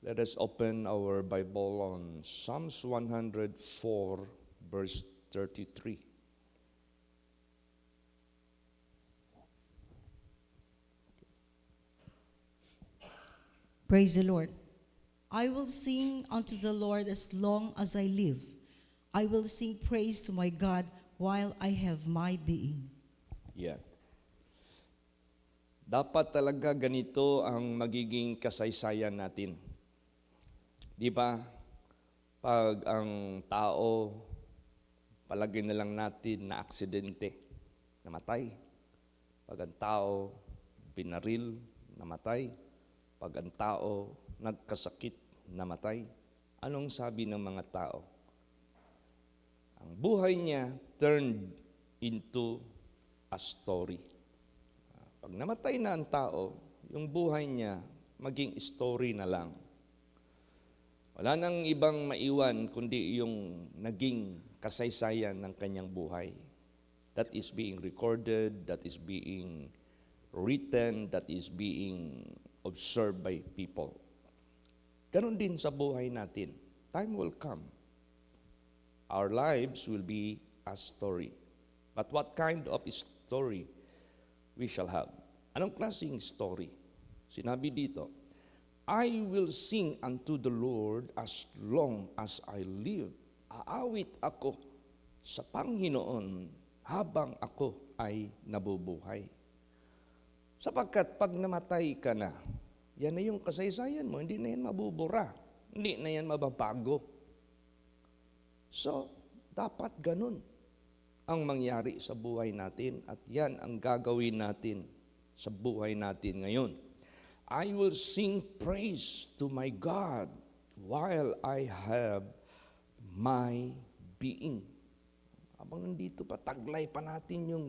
Let us open our Bible on Psalms 104, verse 33. Praise the Lord. I will sing unto the Lord as long as I live. I will sing praise to my God while I have my being. Yeah. Dapat talaga ganito ang magiging kasaysayan natin. Di ba? Pag ang tao, palagay na lang natin na aksidente, namatay. Pag ang tao, binaril, namatay. Pag ang tao, nagkasakit, namatay. Anong sabi ng mga tao? Ang buhay niya turned into a story. Pag namatay na ang tao, yung buhay niya maging story na lang. Wala nang ibang maiwan kundi yung naging kasaysayan ng kanyang buhay. That is being recorded, that is being written, that is being observed by people. Ganon din sa buhay natin. Time will come. Our lives will be a story. But what kind of story we shall have? Anong klaseng story? Sinabi dito, I will sing unto the Lord as long as I live. Aawit ako sa Panginoon habang ako ay nabubuhay. Sapagkat pag namatay ka na, yan na yung kasaysayan mo, hindi na yan mabubura, hindi na yan mababago. So, dapat ganun ang mangyari sa buhay natin at yan ang gagawin natin sa buhay natin ngayon. I will sing praise to my God while I have my being. Habang nandito pa, taglay pa natin yung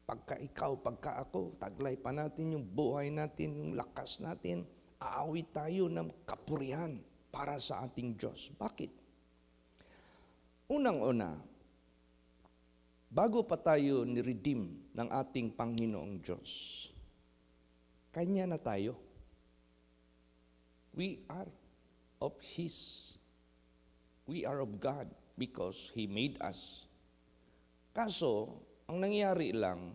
pagka-ikaw, pagka-ako, taglay pa natin yung buhay natin, yung lakas natin, aawit tayo ng kapurihan para sa ating Diyos. Bakit? Unang-una, bago pa tayo ni-redeem ng ating Panginoong Diyos, Kanya na tayo. We are of His. We are of God because He made us. Kaso, ang nangyari lang,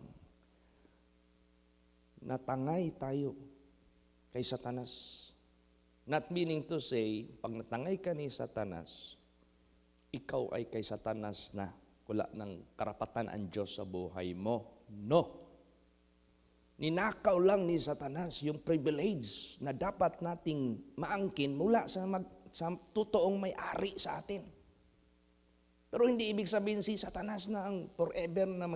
natangay tayo kay Satanas. Not meaning to say, pag natangay ka ni Satanas, ikaw ay kay Satanas na. Wala ng karapatan ang Diyos sa buhay mo. No. Ninakaw lang ni Satanas yung privilege na dapat nating maangkin mula sa totoong may-ari sa atin. Pero hindi ibig sabihin si Satanas na ang forever na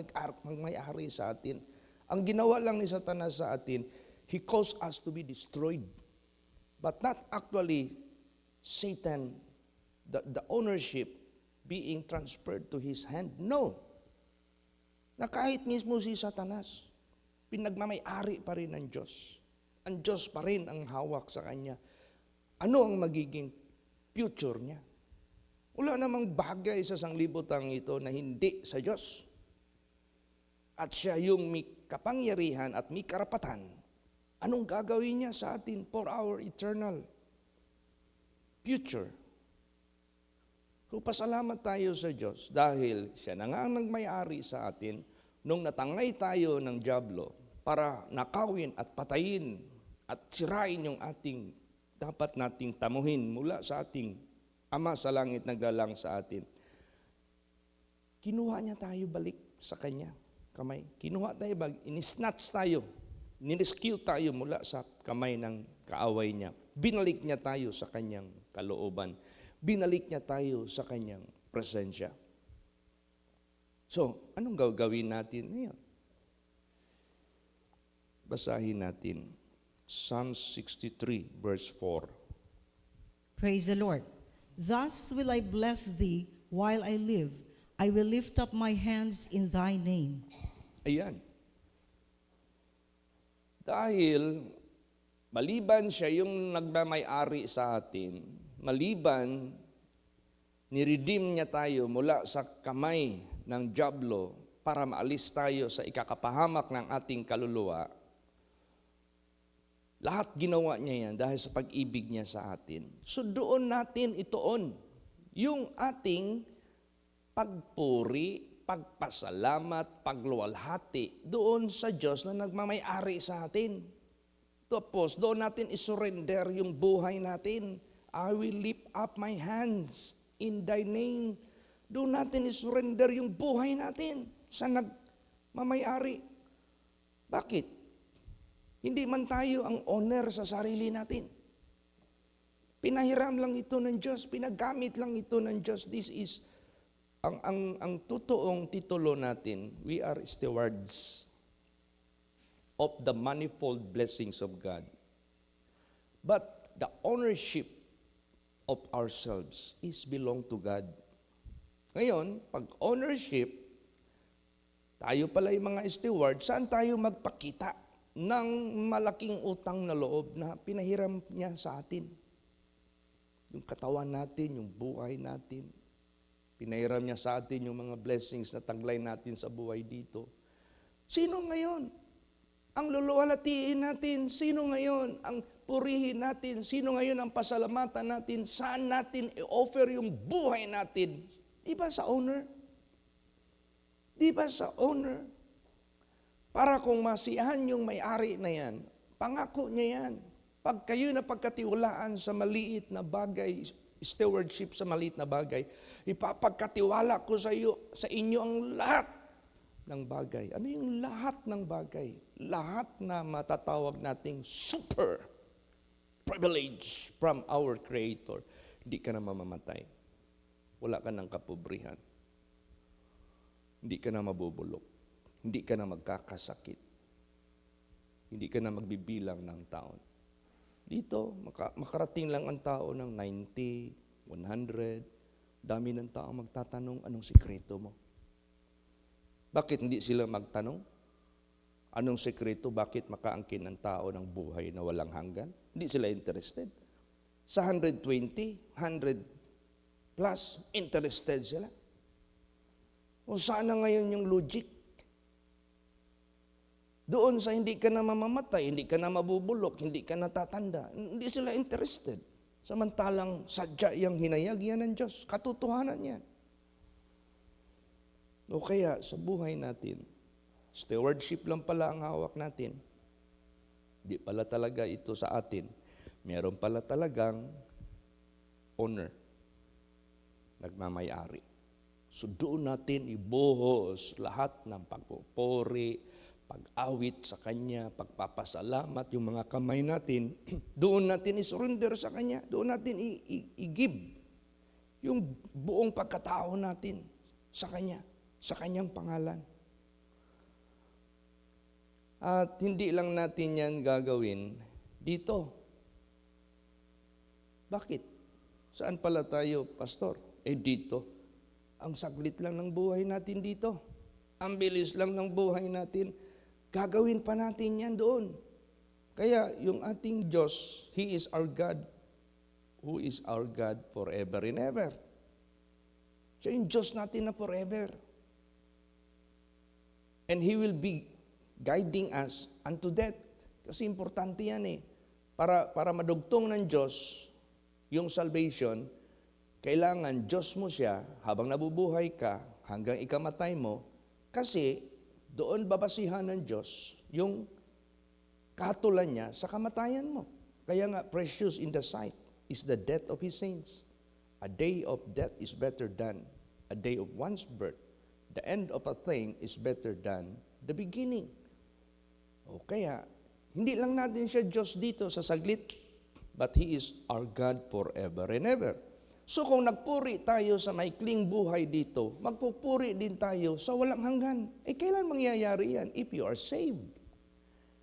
may-ari sa atin. Ang ginawa lang ni Satanas sa atin, he caused us to be destroyed. But not actually Satan, the ownership being transferred to his hand. No. Na kahit mismo si Satanas, pinagmamay-ari pa rin ng Diyos. Ang Diyos pa rin ang hawak sa kanya. Ano ang magiging future niya? Wala namang bagay sa sanglibutang ito na hindi sa Diyos. At siya yung may kapangyarihan at may karapatan. Anong gagawin niya sa atin for our eternal future? So, pasalamat tayo sa Diyos dahil siya na nga ang nagmay-ari sa atin nung natangay tayo ng dyablo para nakawin at patayin at sirain yung ating dapat nating tamuhin mula sa ating Ama sa langit naglalang sa atin. Kinuha niya tayo balik sa Kanya, kamay. Kinuha tayo, inisnatch tayo, nirescue tayo mula sa kamay ng kaaway niya. Binalik niya tayo sa Kanyang kalooban. Binalik niya tayo sa Kanyang presensya. So, anong gagawin natin ngayon? Basahin natin. Psalm 63, verse 4. Praise the Lord. Thus will I bless thee while I live. I will lift up my hands in thy name. Ayan. Dahil maliban siya yung nagmamay-ari sa atin, maliban ni-redeem niya tayo mula sa kamay ng dyablo para maalis tayo sa ikakapahamak ng ating kaluluwa, Lahat ginawa niya yan dahil sa pag-ibig niya sa atin. So doon natin ituon yung ating pagpuri, pagpasalamat, pagluwalhati doon sa Diyos na nagmamay-ari sa atin. Tapos doon natin isurrender yung buhay natin. I will lift up my hands in thy name. Doon natin isurrender yung buhay natin sa nagmamay-ari. Bakit? Hindi man tayo ang owner sa sarili natin. Pinahiram lang ito ng Diyos, pinagamit lang ito ng Diyos. This is, ang totoong titulo natin, we are stewards of the manifold blessings of God. But the ownership of ourselves is belong to God. Ngayon, pag ownership, tayo pala yung mga steward, saan tayo magpakita ng malaking utang na loob na pinahiram niya sa atin? Yung katawan natin, yung buhay natin. Pinahiram niya sa atin yung mga blessings na taglay natin sa buhay dito. Sino ngayon ang luluwalhatiin natin? Sino ngayon ang purihin natin? Sino ngayon ang pasalamatan natin? Saan natin i-offer yung buhay natin? Di ba sa owner? Di ba sa owner? Para kung masiyahan yung may-ari na yan, pangako niya yan. Pag kayo na pagkatiwalaan sa maliit na bagay, stewardship sa maliit na bagay, ipapagkatiwala ko sa inyo ang lahat ng bagay. Ano yung lahat ng bagay? Lahat na matatawag nating super privilege from our Creator. Hindi ka na mamamatay. Wala ka ng kapobrihan. Hindi ka na mabubulok. Hindi ka na magkakasakit. Hindi ka na magbibilang ng taon. Dito, makarating lang ang tao ng 90, 100. Dami ng tao magtatanong, anong sikreto mo? Bakit hindi sila magtanong? Anong sikreto? Bakit makaangkin ang tao ng buhay na walang hanggan? Hindi sila interested. Sa 120, 100 plus, interested sila. O saan na ngayon yung logic? Doon sa hindi ka na mamamatay, hindi ka na mabubulok, hindi ka na tatanda, hindi sila interested. Samantalang sadya yung hinayag yan ng Diyos, katotohanan yan. O kaya sa buhay natin, stewardship lang pala ang hawak natin. Hindi pala talaga ito sa atin. Meron pala talagang owner, nagmamay-ari. So doon natin ibuhos lahat ng pagpupuri, pag-awit sa Kanya, pagpapasalamat, yung mga kamay natin, doon natin isurrender sa Kanya, doon natin i-give yung buong pagkatao natin sa Kanya, sa Kanyang pangalan. At hindi lang natin yan gagawin dito. Bakit? Saan pala tayo, Pastor? Dito. Ang saglit lang ng buhay natin dito. Ang bilis lang ng buhay natin. Gagawin pa natin yan doon. Kaya yung ating Diyos, He is our God, who is our God forever and ever. Siya yung Diyos natin na forever. And He will be guiding us unto death. Kasi importante yan eh. Para madugtong ng Diyos yung salvation, kailangan Diyos mo siya habang nabubuhay ka, hanggang ikamatay mo, kasi doon babasihan ng Diyos yung kahatulan niya sa kamatayan mo. Kaya nga, precious in the sight is the death of His saints. A day of death is better than a day of one's birth. The end of a thing is better than the beginning. O kaya, hindi lang natin siya Diyos dito sa saglit, but He is our God forever and ever. So kung nagpuri tayo sa maikling buhay dito, magpupuri din tayo sa walang hanggan. Kailan mangyayari yan? If you are saved.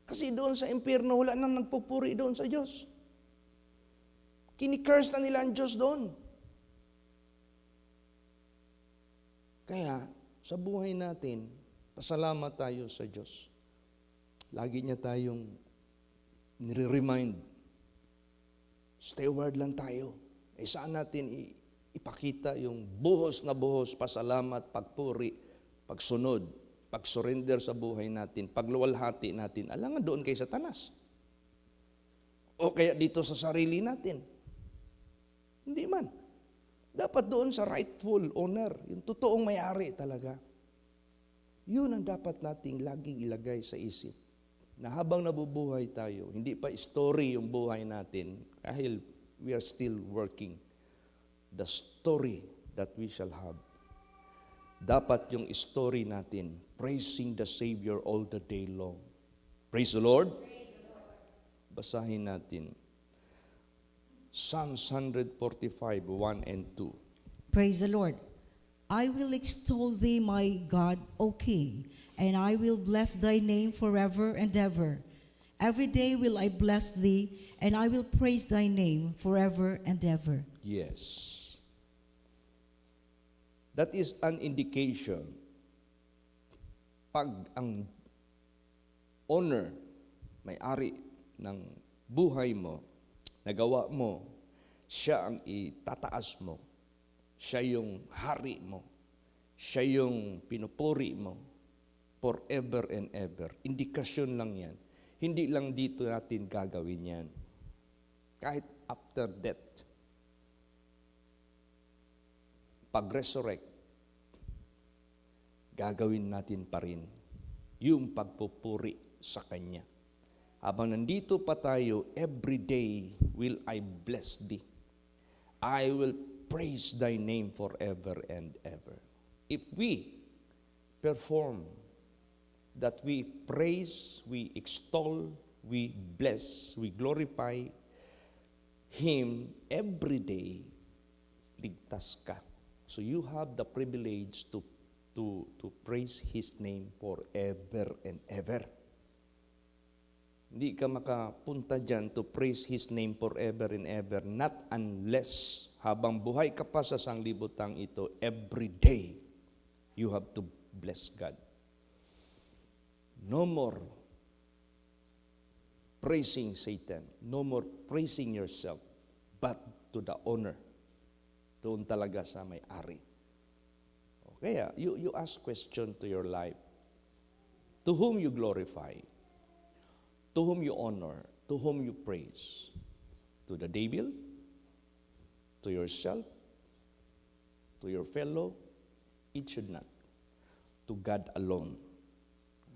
Kasi doon sa impyerno, wala nang nagpupuri doon sa Diyos. Kini-curse na nila ang Diyos doon. Kaya, sa buhay natin, pasalamat tayo sa Diyos. Lagi niya tayong nire-remind, steward lang tayo. Saan natin ipakita yung buhos na buhos, pasalamat, pagpuri, pagsunod, pag-surrender sa buhay natin, pagluwalhati natin, alangan doon kay Satanas. kaya dito sa sarili natin? Hindi man. Dapat doon sa rightful owner, yung totoong may-ari talaga. Yun ang dapat nating laging ilagay sa isip. Na habang nabubuhay tayo, hindi pa story yung buhay natin dahil we are still working. The story that we shall have. Dapat yung story natin, praising the Savior all the day long. Praise the Lord. Basahin natin. Psalms 145, 1 and 2. Praise the Lord. I will extol thee, my God, O King, and I will bless thy name forever and ever. Every day will I bless thee, and I will praise thy name forever and ever. Yes. That is an indication. Pag ang owner, may-ari ng buhay mo, nagawa mo, siya ang itataas mo. Siya yung hari mo. Siya yung pinupuri mo forever and ever. Indikasyon lang yan. Hindi lang dito natin gagawin yan. Kahit after death. Pag-resurrect, gagawin natin pa rin yung pagpupuri sa Kanya. Habang nandito pa tayo, every day will I bless thee. I will praise thy name forever and ever. If we perform that, we praise, we extol, we bless, we glorify Him every day, ligtas ka. So you have the privilege to praise His name forever and ever. Hindi ka makapunta dyan to praise His name forever and ever, not unless habang buhay ka pa sa sanglibutang ito, every day, you have to bless God. No more praising Satan, no more praising yourself, but to the owner. Doon talaga sa may-ari. Kaya, you ask question to your life. To whom you glorify? To whom you honor? To whom you praise? To the devil? To yourself? To your fellow? It should not. To God alone.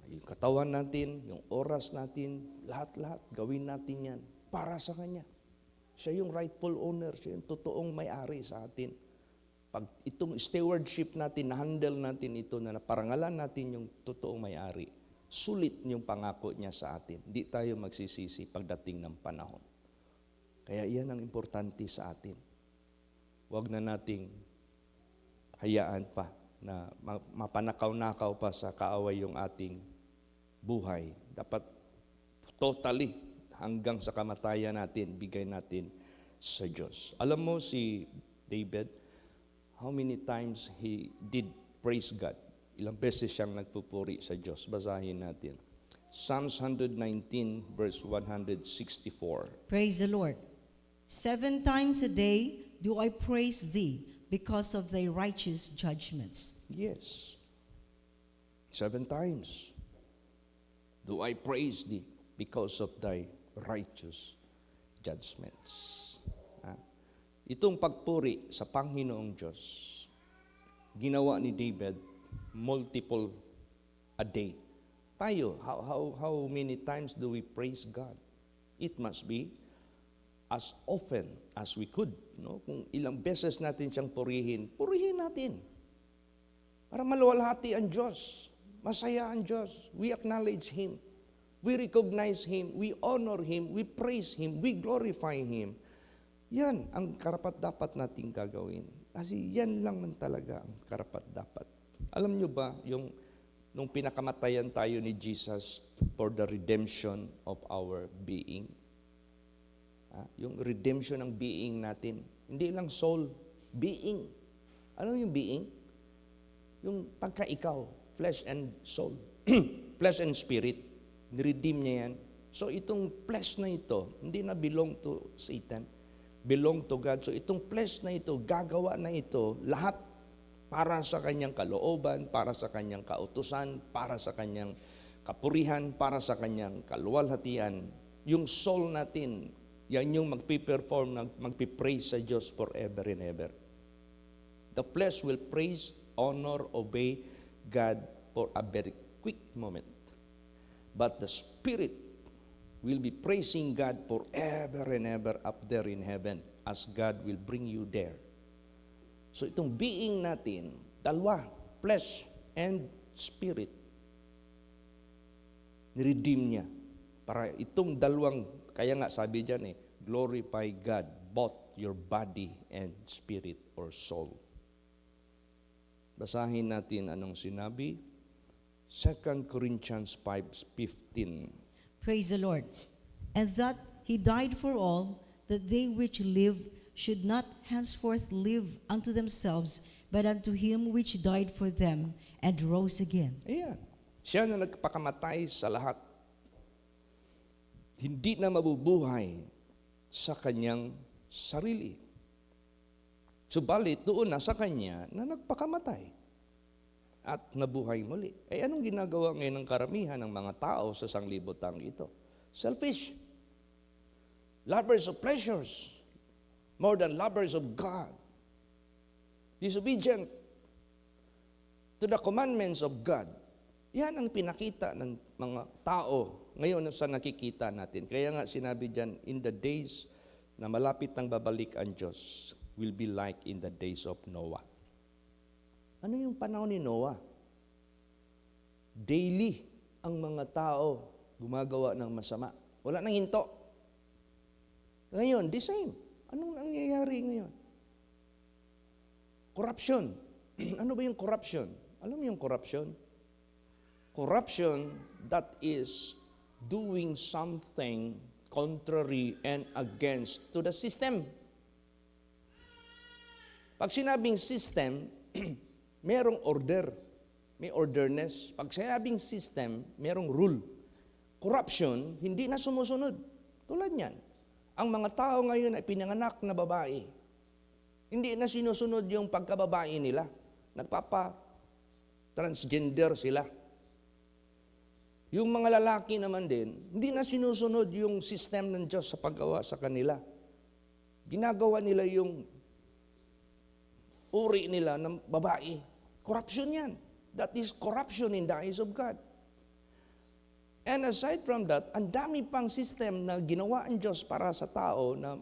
Yung katawan natin, yung oras natin, lahat-lahat, gawin natin yan para sa Kanya. Siya yung rightful owner, siya yung totoong may-ari sa atin. Pag itong stewardship natin, na-handle natin ito, na naparangalan natin yung totoong may-ari, sulit yung pangako niya sa atin. Hindi tayo magsisisi pagdating ng panahon. Kaya yan ang importante sa atin. Huwag na nating hayaan pa na mapanakaw-nakaw pa sa kaaway yung ating buhay. Dapat totally hanggang sa kamatayan natin, bigay natin sa Diyos. Alam mo si David, how many times he did praise God? Ilang beses siyang nagpupuri sa Diyos. Basahin natin. Psalms 119 verse 164. Praise the Lord. 7 times a day do I praise thee because of thy righteous judgments. Yes. 7 times do I praise thee because of thy righteous judgments. Itong pagpuri sa Panginoong Diyos, ginawa ni David multiple a day. Tayo, how many times do we praise God? It must be as often as we could. No? Kung ilang beses natin siyang purihin natin. Para maluwalhati ang Diyos. Masaya ang Diyos. We acknowledge Him. We recognize Him. We honor Him. We praise Him. We glorify Him. Yan ang karapat-dapat nating gagawin. Kasi yan lang man talaga ang karapat-dapat. Alam nyo ba, nung pinakamatayan tayo ni Jesus for the redemption of our being, yung redemption ng being natin, hindi lang soul, being. Ano yung being? Yung pagka-ikaw, flesh and soul, flesh and spirit, niredeem niya yan. So itong flesh na ito, hindi na belong to Satan, belong to God. So itong flesh na ito, gagawa na ito, lahat para sa kanyang kalooban, para sa kanyang kautusan, para sa kanyang kapurihan, para sa kanyang kaluwalhatian. Yung soul natin, Yan yung magpiperform, magpipraise sa Diyos forever and ever. The flesh will praise, honor, obey God for a very quick moment. But the Spirit will be praising God forever and ever up there in heaven as God will bring you there. So itong being natin, dalawa, flesh and spirit, niredeem niya. Para itong dalawang, kaya nga sabi dyan glorify God, both your body and spirit or soul. Basahin natin anong sinabi. 2 Corinthians 5:15. Praise the Lord. And that he died for all, that they which live should not henceforth live unto themselves, but unto him which died for them and rose again. Ayan. Siya na nagpakamatay sa lahat. Hindi na mabubuhay sa kanyang sarili. Subalit doon na sa kanya na nagpakamatay at nabuhay muli. Anong ginagawa ngayon ng karamihan ng mga tao sa sanglibotang ito? Selfish. Lovers of pleasures more than lovers of God. Disobedient to the commandments of God. Yan ang pinakita ng mga tao ngayon sa nakikita natin. Kaya nga sinabi dyan, in the days na malapit nang babalik ang Diyos, will be like in the days of Noah. Ano yung panahon ni Noah? Daily ang mga tao gumagawa ng masama. Wala nang hinto. Ngayon, the same. Anong nangyayari ngayon? Corruption. Ano ba yung corruption? Alam mo yung corruption? Corruption, that is doing something contrary and against to the system. Pag sinabing system, merong order, may orderness. Pag sinabing system, merong rule. Corruption, hindi na sumusunod. Tulad niyan, ang mga tao ngayon ay pinanganak na babae. Hindi na sinusunod yung pagkababae nila. Nagpapa-transgender sila. Yung mga lalaki naman din, hindi na sinusunod yung system ng Diyos sa paggawa sa kanila. Ginagawa nila yung uri nila ng babae. Corruption yan. That is corruption in the eyes of God. And aside from that, ang dami pang system na ginawa ang Diyos para sa tao na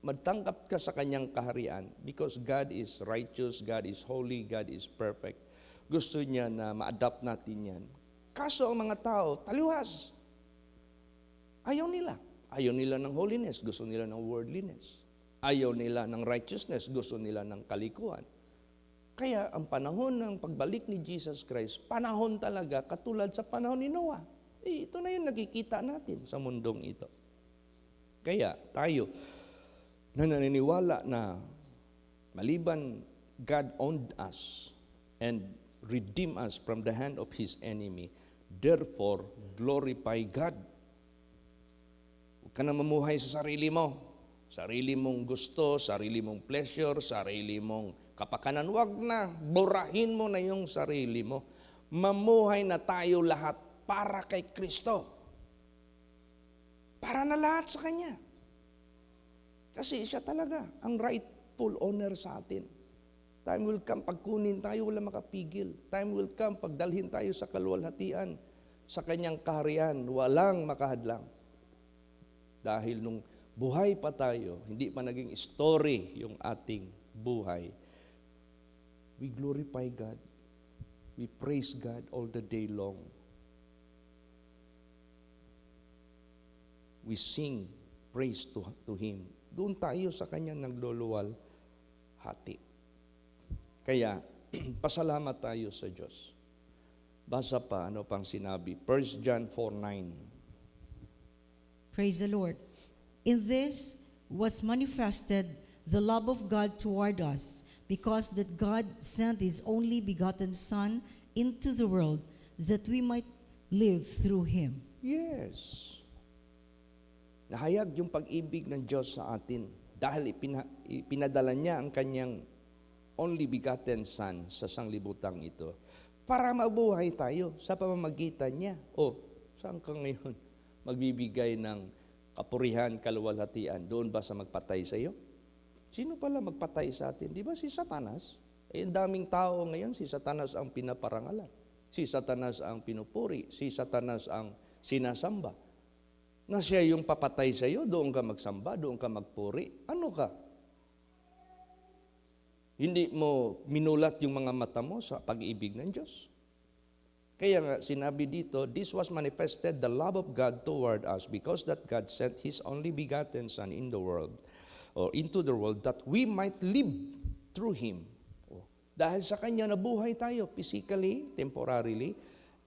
magtanggap ka sa kanyang kaharian because God is righteous, God is holy, God is perfect. Gusto niya na ma-adapt natin yan. Kaso ang mga tao, taliwas. Ayaw nila. Ayaw nila ng holiness, gusto nila ng worldliness. Ayaw nila ng righteousness, gusto nila ng kalikuan. Kaya ang panahon ng pagbalik ni Jesus Christ, panahon talaga katulad sa panahon ni Noah. Ito na yung nakikita natin sa mundong ito. Kaya tayo na naniniwala na maliban God owned us and redeemed us from the hand of His enemy, therefore glorify God. Huwag ka na mamuhay sa sarili mo. Sarili mong gusto, sarili mong pleasure, sarili mong kapakanan. Huwag na, burahin mo na yung sarili mo. Mamuhay na tayo lahat para kay Kristo. Para na lahat sa Kanya. Kasi siya talaga ang rightful owner sa atin. Time will come, pagkunin tayo, wala makapigil. Time will come, pagdalhin tayo sa kaluwalhatian, sa Kanyang kaharian, walang makahadlang. Dahil nung buhay pa tayo, hindi pa naging story yung ating buhay, we glorify God. We praise God all the day long. We sing praise to Him. Doon tayo sa Kanya nagluluwal hati. Kaya, pasalamat tayo sa Diyos. Basa pa, ano pang sinabi? 1 John 4:9. Praise the Lord. In this was manifested the love of God toward us, because that God sent His only begotten Son into the world, that we might live through Him. Yes. Nahayag yung pag-ibig ng Diyos sa atin dahil ipinadala niya ang Kanyang only begotten Son sa sanglibutang ito para mabuhay tayo sa pamamagitan niya. Saan ka ngayon magbibigay ng kapurihan, kaluwalhatian, doon ba sa magpatay sa iyo? Sino pala magpatay sa atin? Di ba si Satanas? Eh, ang daming tao ngayon, si Satanas ang pinaparangalan. Si Satanas ang pinupuri. Si Satanas ang sinasamba. Na siya yung papatay sa iyo, doon ka magsamba, doon ka magpuri. Ano ka? Hindi mo minulat yung mga mata mo sa pag-ibig ng Diyos. Kaya nga sinabi dito, this was manifested the love of God toward us because that God sent His only begotten Son in the world, or into the world, that we might live through Him. Dahil sa Kanya nabuhay tayo physically, temporarily,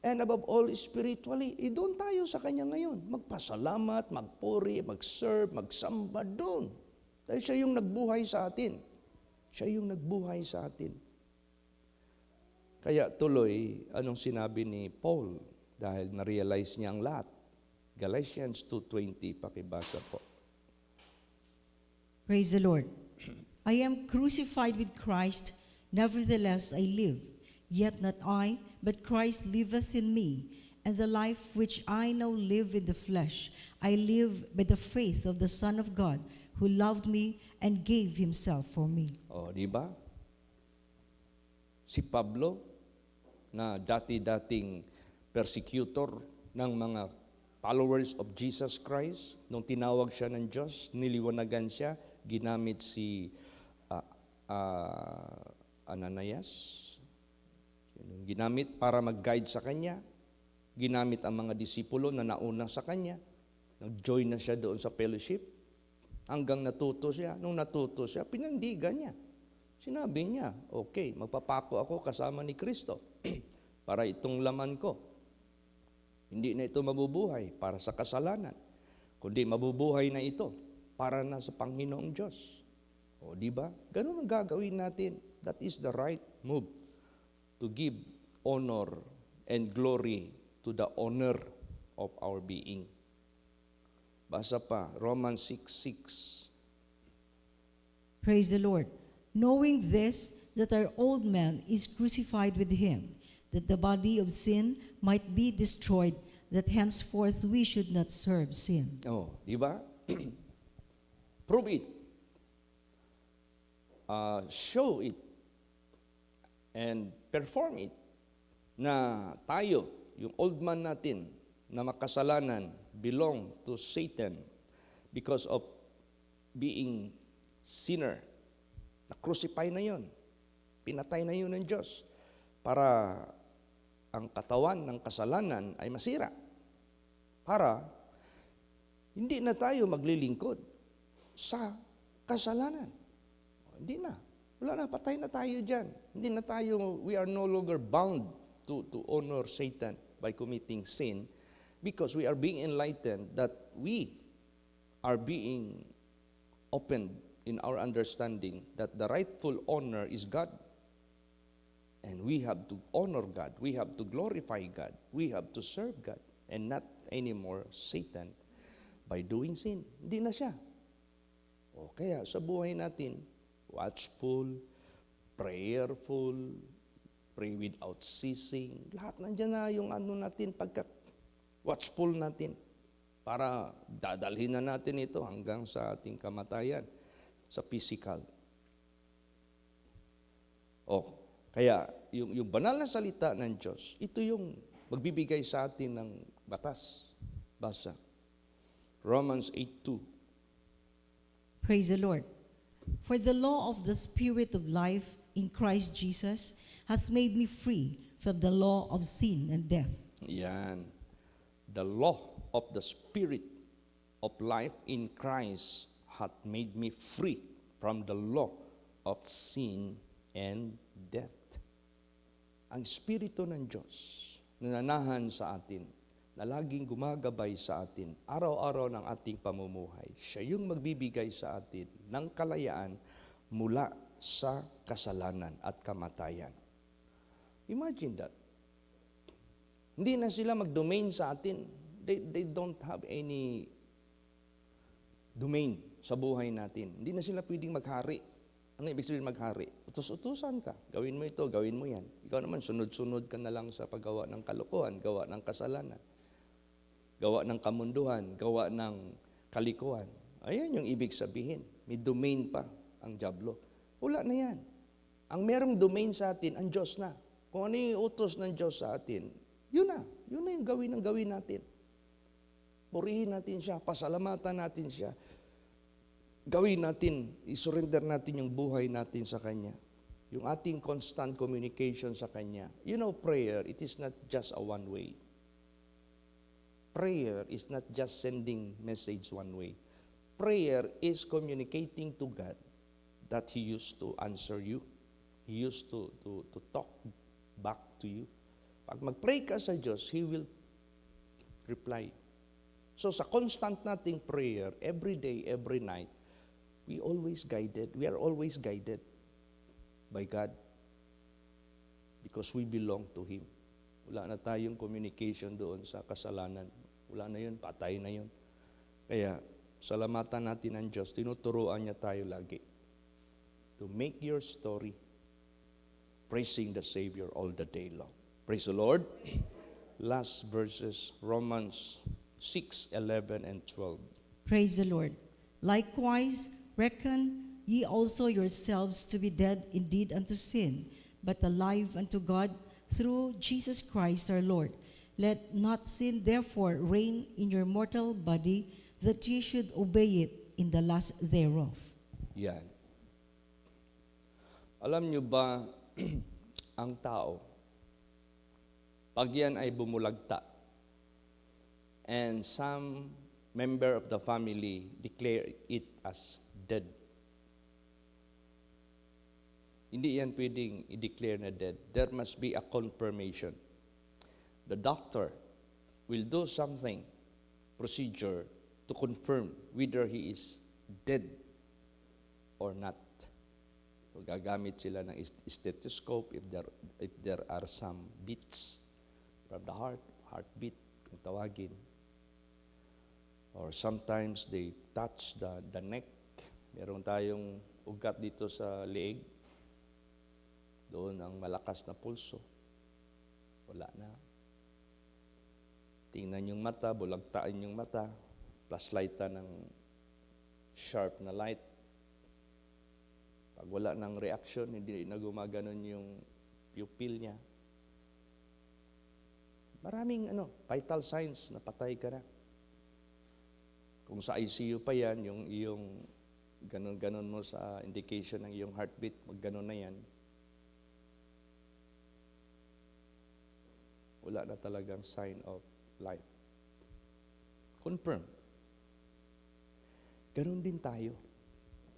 and above all spiritually. Doon tayo sa Kanya ngayon. Magpasalamat, magpuri, mag-serve, magsamba doon. Dahil siya yung nagbuhay sa atin. Siya yung nagbuhay sa atin. Kaya tuloy, anong sinabi ni Paul? Dahil na-realize niya ang lahat. Galatians 2:20, pakibasa po. Praise the Lord. I am crucified with Christ, nevertheless I live. Yet not I, but Christ liveth in me. And the life which I now live in the flesh, I live by the faith of the Son of God, who loved me and gave Himself for me. O, di ba? Si Pablo, na dati-dating persecutor ng mga followers of Jesus Christ, nung tinawag siya ng Diyos, niliwanagan siya, ginamit si Ananias, ginamit para mag-guide sa kanya, ginamit ang mga disipulo na nauna sa kanya, nag-join na siya doon sa fellowship, hanggang natuto siya. Nung natuto siya, pinandigan niya. Sinabi niya, okay, magpapako ako kasama ni Kristo para itong laman ko. Hindi na ito mabubuhay para sa kasalanan, kundi mabubuhay na ito para na sa Panginoong Diyos. O, di ba? Ganun ang gagawin natin. That is the right move to give honor and glory to the honor of our being. Basa pa, Romans 6:6. Praise the Lord. Knowing this, that our old man is crucified with Him, that the body of sin might be destroyed, that henceforth we should not serve sin. Oh, di ba? Prove it. Show it. And perform it. Na tayo, yung old man natin, na makasalanan, belong to Satan because of being sinner. Na-crucify na yun. Pinatay na yun ng Diyos para ang katawan ng kasalanan ay masira. Para hindi na tayo maglilingkod sa kasalanan. Hindi na. Wala na, patay na tayo dyan. Hindi na tayo, we are no longer bound to honor Satan by committing sin because we are being enlightened that we are being opened in our understanding that the rightful honor is God. And we have to honor God. We have to glorify God. We have to serve God and not anymore Satan by doing sin. Hindi na siya. O kaya sa buhay natin, watchful, prayerful, pray without ceasing. Lahat nandiyan na yung ano natin pagka watchful natin para dadalhin na natin ito hanggang sa ating kamatayan sa physical. Kaya yung banal na salita ng Diyos, ito yung magbibigay sa atin ng batas. Basa. Romans 8:2. Praise the Lord. For the law of the Spirit of life in Christ Jesus has made me free from the law of sin and death. Yan. The law of the Spirit of life in Christ hath made me free from the law of sin and death. Ang Espiritu ng Diyos na nanahan sa atin, na laging gumagabay sa atin, araw-araw ng ating pamumuhay, siya yung magbibigay sa atin ng kalayaan mula sa kasalanan at kamatayan. Imagine that. Hindi na sila mag-domain sa atin. They don't have any domain sa buhay natin. Hindi na sila pwedeng maghari. Ano ibig sabihin maghari? Utos-utusan ka. Gawin mo ito, gawin mo yan. Ikaw naman, sunod-sunod ka na lang sa paggawa ng kalokohan, gawa ng kasalanan, gawa ng kamunduhan, gawa ng kalikuan. Ayan yung ibig sabihin. May domain pa ang dyablo. Wala na yan. Ang merong domain sa atin, ang Diyos na. Kung ano yung utos ng Diyos sa atin, yun na. Yun na yung gawin natin. Purihin natin siya, pasalamatan natin siya. Gawin natin, isurrender natin yung buhay natin sa Kanya. Yung ating constant communication sa Kanya. You know, prayer, it is not just a one way. Prayer is not just sending message one way. Prayer is communicating to God that He used to answer you. He used to talk back to you. Pag mag-pray ka sa Diyos, He will reply. So sa constant nating prayer, every day, every night, we are always guided by God because we belong to Him. Wala na tayong communication doon sa kasalanan. Wala na yun, patay na yun. Kaya, salamatan natin ang Diyos. Tinuturuan niya tayo lagi to make your story praising the Savior all the day long. Praise the Lord. Last verses, Romans 6, 11, and 12. Praise the Lord. Likewise, reckon ye also yourselves to be dead indeed unto sin, but alive unto God through Jesus Christ our Lord. Let not sin therefore reign in your mortal body, that ye should obey it in the lust thereof. Yan. Alam nyo ba, ang tao, pag yan ay bumulagta, and some member of the family declare it as dead, hindi yan pwedeng i-declare na dead. There must be a confirmation. The doctor will do something, procedure, to confirm whether he is dead or not. So, gagamit sila ng stethoscope if there are some beats from the heartbeat, kung tawagin. Or sometimes they touch the neck. Meron tayong ugat dito sa leeg. Doon ang malakas na pulso. Wala na. Tingnan yung mata, bulagtain yung mata, flashlightan ng sharp na light. Pag wala ng reaction, hindi na gumaganon yung pupil niya. Maraming vital signs na patay ka na. Kung sa ICU pa yan, yung iyong ganon-ganon mo sa indication ng iyong heartbeat, magganon na yan. Wala na talagang sign of life. Confirm. Ganon din tayo,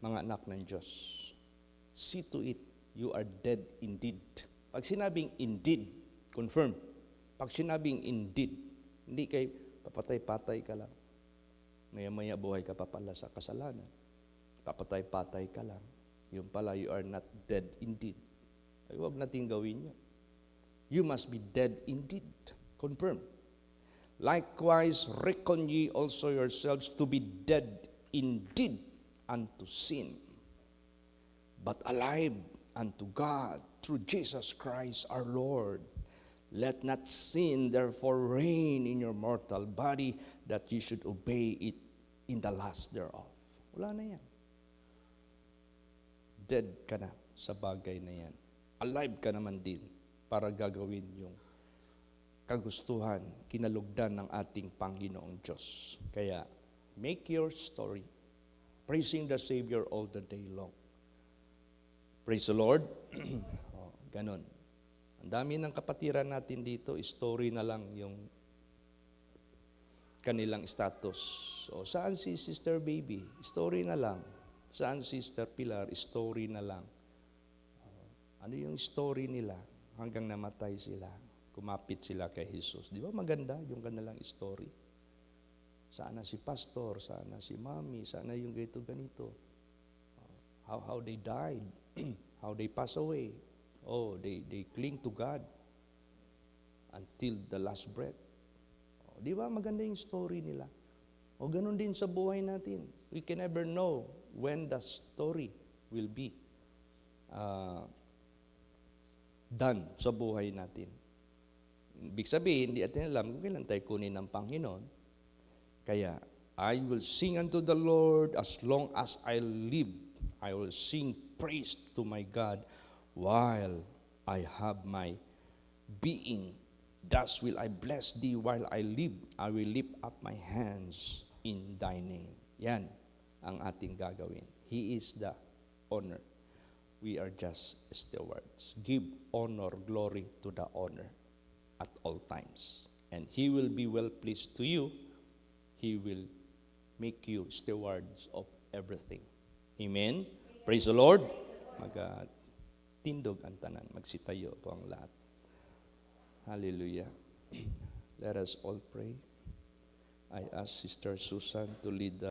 mga anak ng Diyos. See to it, you are dead indeed. Pag sinabing indeed, confirm. Pag sinabing indeed, hindi kay papatay-patay ka lang. Maya-maya buhay ka pa pala sa kasalanan. Papatay-patay ka lang. Yung pala, you are not dead indeed. Ay, huwag nating gawin yun. You must be dead indeed. Confirm. Likewise, reckon ye also yourselves to be dead indeed unto sin, but alive unto God through Jesus Christ our Lord. Let not sin therefore reign in your mortal body, that ye should obey it in the lust thereof. Wala na yan. Dead ka na sa bagay na yan. Alive ka naman din para gagawin yung kagustuhan, kinalugdan ng ating Panginoong Diyos. Kaya, make your story, praising the Savior all the day long. Praise the Lord. Ganon. Ang dami ng kapatiran natin dito, story na lang yung kanilang status. O, saan si Sister Baby? Story na lang. Saan si Sister Pilar? Story na lang. Ano yung story nila? Hanggang namatay sila. Kumapit sila kay Jesus. Di ba maganda yung kanilang story? Sana si pastor, sana si mami, sana yung ganito. How they died, how they pass away. Oh, they cling to God until the last breath. Oh, di ba maganda yung story nila? O ganun din sa buhay natin. We can never know when the story will be done sa buhay natin. Ibig sabihin, hindi natin alam kung kailan tayo kunin ng Panginoon. Kaya, I will sing unto the Lord as long as I live. I will sing praise to my God while I have my being. Thus will I bless thee while I live. I will lift up my hands in thy name. Yan ang ating gagawin. He is the owner. We are just stewards. Give honor, glory to the owner at all times. And He will be well pleased to you. He will make you stewards of everything. Amen? Praise the Lord. Tindog ang tanan. Magsitayo po ang lahat. Hallelujah. Let us all pray. I ask Sister Susan to lead the